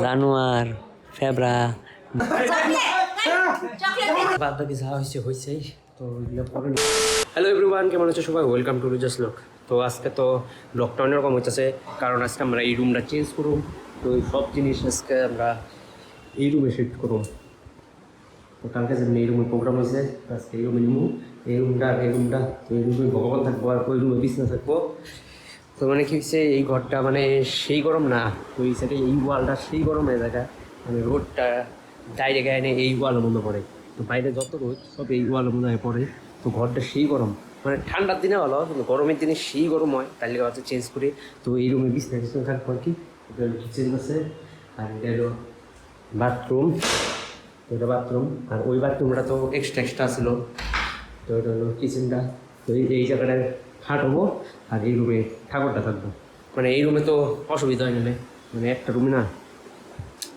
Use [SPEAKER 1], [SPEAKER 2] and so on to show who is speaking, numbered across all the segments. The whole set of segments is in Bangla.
[SPEAKER 1] জানুয়ার ফেব্রা বাদ বাকি যা হয়েছে তো এগুলো পরে। হ্যালো এভরিওয়ান, কেমন আছে সবাই? ওয়েলকাম টু রুজাস লক। তো আজকে তো লকটা অন্যরকম হইতেছে, কারণ আজকে আমরা এই রুমটা চেঞ্জ করুম। তো এই সব জিনিস আজকে আমরা এই রুমে শিফট করুম। তো কালকে যেমন এই রুমে প্রোগ্রাম হয়েছে, আজকে এই রুমে নিমু। এই রুমটা তো এই রুমে ভগবান থাকবো, আর ওই রুমে বিছনা থাকবো। তো মানে কী হচ্ছে, এই ঘরটা মানে সেই গরম না, ওই সাইডে এই ওয়ালটা সেই গরম হয়ে যায়, মানে রোডটা ডাইরেক্ট এনে এই ওয়ালের মধ্যে পড়ে। তো বাইরে যত রোদ সব এই ওয়ালের মধ্যে পড়ে। তো ঘরটা সেই গরম, মানে ঠান্ডার দিনে ভালো, কিন্তু গরমের দিনে সেই গরম হয়। তাহলে হচ্ছে চেঞ্জ করে তো এই রুমে বিছনা থাকবো আর কি। কিচেন আছে, আর এটা হলো বাথরুম। এটা বাথরুম, আর ওই বাথরুমটা তো এক্সট্রা ছিল। তো এটা হলো কিচেনটা। তো এই জায়গাটায় খাট হবো, আর এই রুমে ঠাকুরটা থাকবো। মানে এই রুমে তো অসুবিধা হয় না, মানে একটা রুমে না।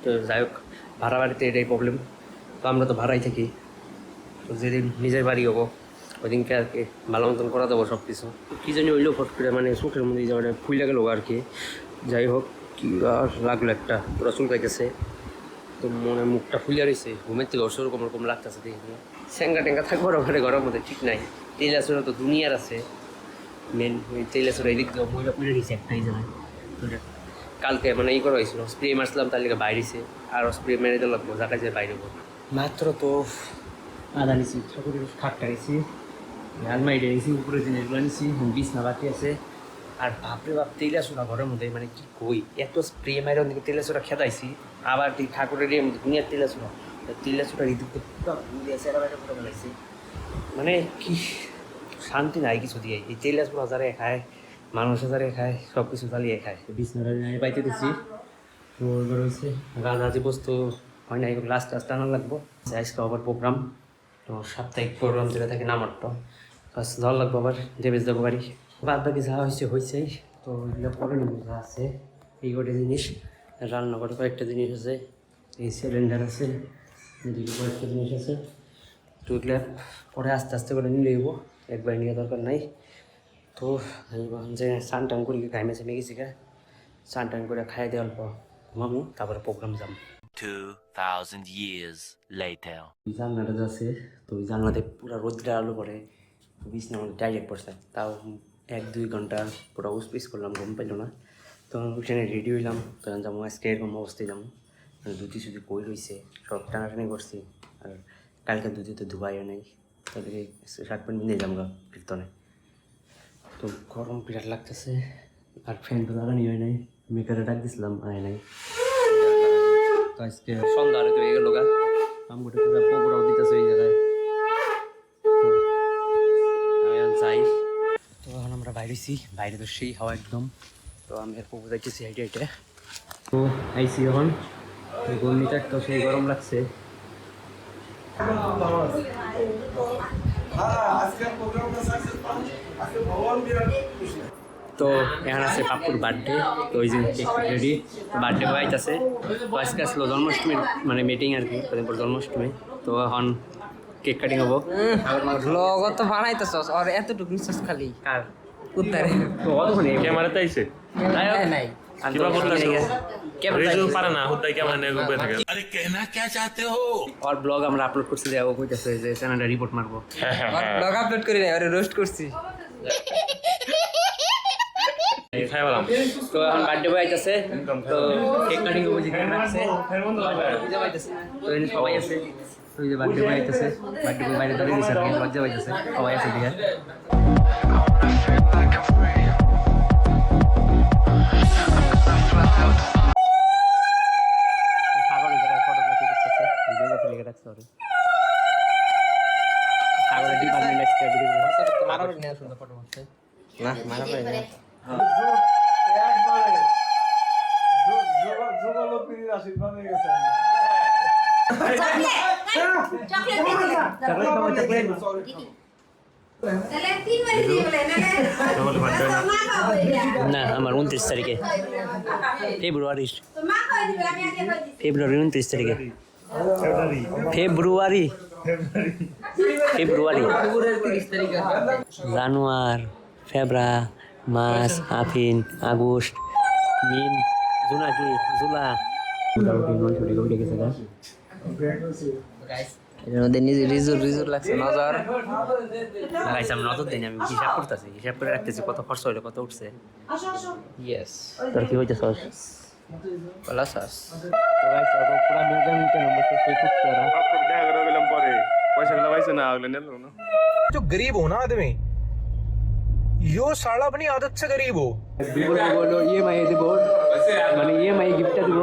[SPEAKER 1] তো যাই হোক, ভাড়া বাড়িতে এটাই প্রবলেম। তো আমরা তো ভাড়াই থাকি। তো যেদিন নিজের বাড়ি হবো ওই দিনকে আর কি ভালো মতন করা দেবো সব কিছু। কী জানি হইলেও ফট করে মানে চোখের মধ্যে মানে ফুলে গেলো আর কি। যাই হোক, কী আর লাগলো, একটা পুরো চুলকাই গেছে। তো মনে মুখটা ফুলিয়া রয়েছে, ঘুমের থেকে ওরকম ওরকম লাগতেছে দেখি। স্যাঙ্গা ট্যাঙ্গা থাকবো ওখানে ঘরের মধ্যে, ঠিক নাই। তেলাচুরা তো দুনিয়ার আছে, মেন ওই তেলাচুরা এদিক দিয়ে মহিলা পুড়ে গেছে একটাই জায়গায়। কালকে মানে এই করা হয়েছিল, স্প্রে মারছিলাম, তার লিগে বাইরেছে। আরও স্প্রে মেরে দিল লাগবো, যাকে যায় বাইরে মাত্র তো আদা নিছি, ঠাকুরের খাটটা নিছি, আলমারিটা নিছি, উপরে জিনিসগুলো নিছি, বিছনা বাকি আছে। আর বাপরে বাপ, তেলাচুরা ঘরের মধ্যে, মানে কি কই, এত স্প্রে মাইরে ওদিকে তেলাচুরা খেদাইছি। আবার ঠাকুরের দুনিয়ার তেলাচুরা ঋতুকে পুরো ফেলাইছি। মানে কি শান্তি নাই কিছু দিয়ে। এই তেলাচুরা হাজারে খায়, মানুষ হাজারে খায়, সব কিছু জ্বালিয়ে খায়। বিছনাটা পাইতে দিচ্ছি, তো এবার হয়েছে রাজহাজি বস্তু হয় না, এগুলো লাস্ট আনার লাগবো। আজকে আবার প্রোগ্রাম, তো সাপ্তাহিক প্রোগ্রাম যেটা থাকে নামারটা ফার্স্ট ধর লাগবো, আবার দেবেশ যাবো বাড়ি। বাদ বাকি যা হয়েছেই। তো এগুলো পরে নেব, যা আছে এই কটা জিনিস। রান্না করে কয়েকটা জিনিস আছে, এই সিলিন্ডার আছে, এদিকে কয়েকটা জিনিস আছে। তো এগুলো পরে আস্তে আস্তে করে নিয়ে নেবো, একবার নিয়ে দরকার নাই। তো যে স্নান টান করি, ঘামে চেমে গেছি গা, স্নান টান করে খাই দিয়ে অল্প ঘুমাবো, তারপরে প্রোগ্রাম যাম।
[SPEAKER 2] 2000 years later.
[SPEAKER 1] জানলাটা আছে, তো ওই জানলাতে পুরো রোদ্রে আলো পড়ে, বিছনা আমাদের ডাইরেক্ট পড়ছে। তাও 1-2 ঘন্টা পুরো উসপিস করলাম, ঘুম পাইল না। তখন ওইখানে রেডি হইলাম, তখন যাবো আজকে এরকম অবস্থায় যাবো। ধুতি সুতি কই রয়েছে, সব টানাটানি করছি। আর কালকে ধুতি তো ধুবাইও নেই, তাদেরকে শার্ট প্যান্ট নিয়ে যাবো কীর্তনে। তো গরম বিরাট লাগতেছে, আর ফ্যান তো লাগানি হয় নাই। মেকারে ডাক দিছিলাম, আয় নাই। তো আজকে সন্ধ্যা আরতি হয়ে গেল গা, আমগুলো পুরো পোকরাও দিতেছে ওই জায়গায়। তো আমি যাই। তো এখন আমরা বাইরেছি, বাইরে তো সেই হাওয়া একদম। তো আমি আর পপু যাইতেছি হাইটে হাইটে। তো আইসি এখন, গরমিটা তো সেই গরম লাগছে। তো এখানে আছে পাপ্পুর বার্থডে, তো ওই যে কেক রেডি, বার্থডে বয় আছে। তো আজকে আসলো জন্মাষ্টমীর মানে মিটিং আর কি, কদিন পর জন্মাষ্টমী। তো এখন কেক কাটিং হবো।
[SPEAKER 3] লগো তো বানাইতেছস আর এতটুকু নিছস খালি
[SPEAKER 1] আর
[SPEAKER 3] উত্তরে
[SPEAKER 1] তো অতক্ষণে
[SPEAKER 4] ক্যামেরাতে আইছে
[SPEAKER 3] নাই
[SPEAKER 4] কিবা করতেছো রিজু পারে না হুদাই ক্যামেরা নিয়ে ঘুরে থাকে
[SPEAKER 1] আর ব্লগ আমরা আপলোড করছি, যে ও কইতাছে যে চ্যানেলটা রিপোর্ট মারবো।
[SPEAKER 3] লগ আপলোড করি নাই আরে রোস্ট করছি।
[SPEAKER 4] খাই বললাম
[SPEAKER 1] তো এখন বার্থডে বয় আইতাছে, তো কেক কাটিং হবো, যেখানে রাখছে পূজা পাইতেছে। তো এখানে সবাই আছে, তো এই যে বার্থডে বয় আইতাছে, বার্থডে বয় বাইরে ধরে দিছে আর কি, লজ্জা পাইতেছে, সবাই আছে দিকে। সাগরের জায়গায় ফটোগ্রাফি করতেছে, ভিডিওগ্রাফি লেগে রাখছে ওরে। সাগরের ডিপার্টমেন্ট আসছে,
[SPEAKER 3] মারা না সুন্দর ফটো মারছে
[SPEAKER 1] না মারা পাই না। না আমার 29 তারিখে, ফেব্রুয়ারি 29 তারিখে, ফেব্রুয়ারি জানুয়ার ফেব্রা মার্চ আফিন আগস্ট মিন জুনাকি জুলা
[SPEAKER 3] এর মধ্যে নিজে রিজুর লাগছে নজর।
[SPEAKER 1] গাইস আমি নজর দিই আমি হিসাব করতেছি, হিসাব করে রাখতেছি কত খরচ হইলো কত উঠছে।
[SPEAKER 3] ইয়েস
[SPEAKER 1] তোর কি হইতেছে
[SPEAKER 3] বলা সস
[SPEAKER 1] তো গাইস অত পুরো মেজারমেন্ট কেন বসে সেই করতে ওরা
[SPEAKER 4] দেখা করে গেলাম পরে পয়সাগুলো পাইছে না ওগুলো নিল না
[SPEAKER 5] जो गरीब हो ना आदमी यो साला अपनी आदत से गरीब हो
[SPEAKER 1] বলো ইএমআই দিব মানে ইএমআই গিফটটা দিব।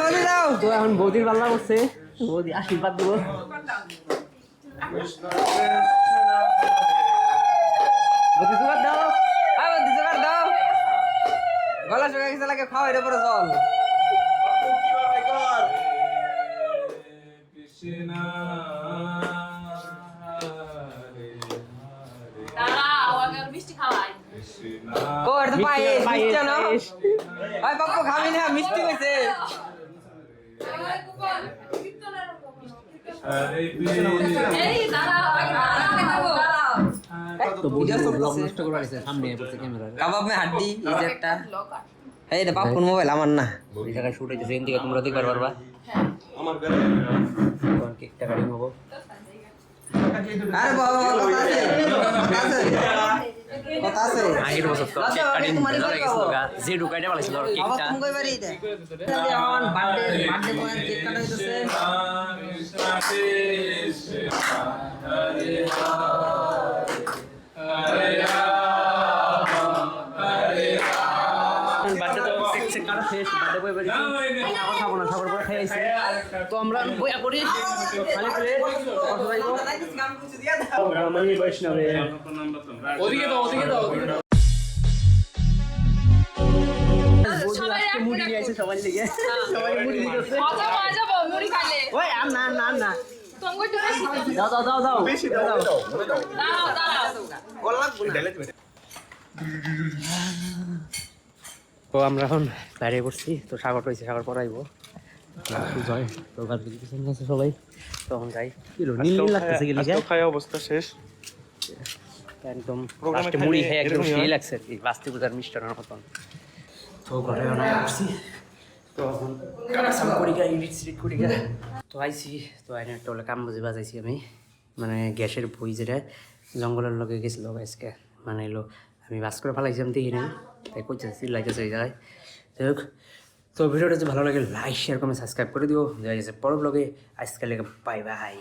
[SPEAKER 3] বলে দাও
[SPEAKER 1] তো এখন বৌদির পাল্লা করছে, বৌদি আশীর্বাদ দিব। বৌদি জোগাড় দাও।
[SPEAKER 3] জোগাড় দাও। গলা শুকা গেছে লাগে খাও এর উপরে জল। ও এর তো পায়েস মিষ্টি না। ওই বাপ্পু খাবি না মিষ্টি হইছে।
[SPEAKER 1] তো বৌদি ব্লগ নষ্ট করে রাখছে সামনে পড়ছে ক্যামেরা।
[SPEAKER 3] কাবাব মে হাড্ডি এই যে একটা এই রে বাপ্পুর মোবাইল আমার না।
[SPEAKER 1] এই জায়গায় শুট হইতেছে, এখান থেকে তোমরা দেখতে পারবা।
[SPEAKER 4] আমার ঘরে
[SPEAKER 1] তখন কেকটা কাটিং হবো।
[SPEAKER 3] আরে বাবা কথা আছে
[SPEAKER 1] আগের বছর তো কেক কাটিং ধরে গেছিল গা, যে ঢুকাইতে পারছিল আর
[SPEAKER 3] বাবা
[SPEAKER 1] কেকটা।
[SPEAKER 3] তুমি কই বাড়ি দে আমার বার্থডে তোমার কেক কাটা হইতেছে।
[SPEAKER 1] বার্থডে তো কেক সেক কাটা শেষ, বার্থডে বই বাড়ি খাবার খাবো না, খাবার পরে খাইছি। তো আমরা বইয়া করি খালি প্লেট কত যাইবো ব্রাহ্মণী বৈষ্ণবে। ওদিকে দাও ওদিকে দাও। আজকে মুড়ি নিয়ে আসছে সবাই লেগে, সবাই মুড়ি দিতেছে। ওই আর না না না দাও দাও দাও দাও বেশি দাও দাও। তো আমরা এখন বাইরে করছি, তো সাগর পাইছি, সাগর পড়াইবো জয়। তো গাছ কিছু আছে সবাই, তখন যাই কি নীল নীল লাগতেছে কি লিখে
[SPEAKER 4] খাওয়া অবস্থা শেষ
[SPEAKER 1] একদম
[SPEAKER 4] প্রোগ্রামে
[SPEAKER 1] লাস্টে মুড়ি
[SPEAKER 4] খালি
[SPEAKER 1] খেয়ে একদম
[SPEAKER 4] এরকমই
[SPEAKER 1] সেই
[SPEAKER 4] হয়।
[SPEAKER 1] লাগছে আর কি, বাস্তি পূজার মিষ্টান্নের মতন। তো ঘরে অনেক করছি, তো এখন কাম করি গা ইডিট সিডিট করি গা। তো আইছি, তো আইনে একটা বলে কাম বুঝে বাজাইছি আমি, মানে গ্যাসের বই যেটা জঙ্গলের লোকে গেছিলো আজকে, মানে এলো আমি বাস করে ফেলাইছিলাম দেখি নাই, তাই করছে চিল্লাইতেছে এই জায়গায়। যাই হোক, তো ভিডিওটা যদি ভালো লাগে লাইক শেয়ার কমেন্ট সাবস্ক্রাইব করে দিও। দেখা গেছে পরের ব্লগে, আজকাল বাই বাই।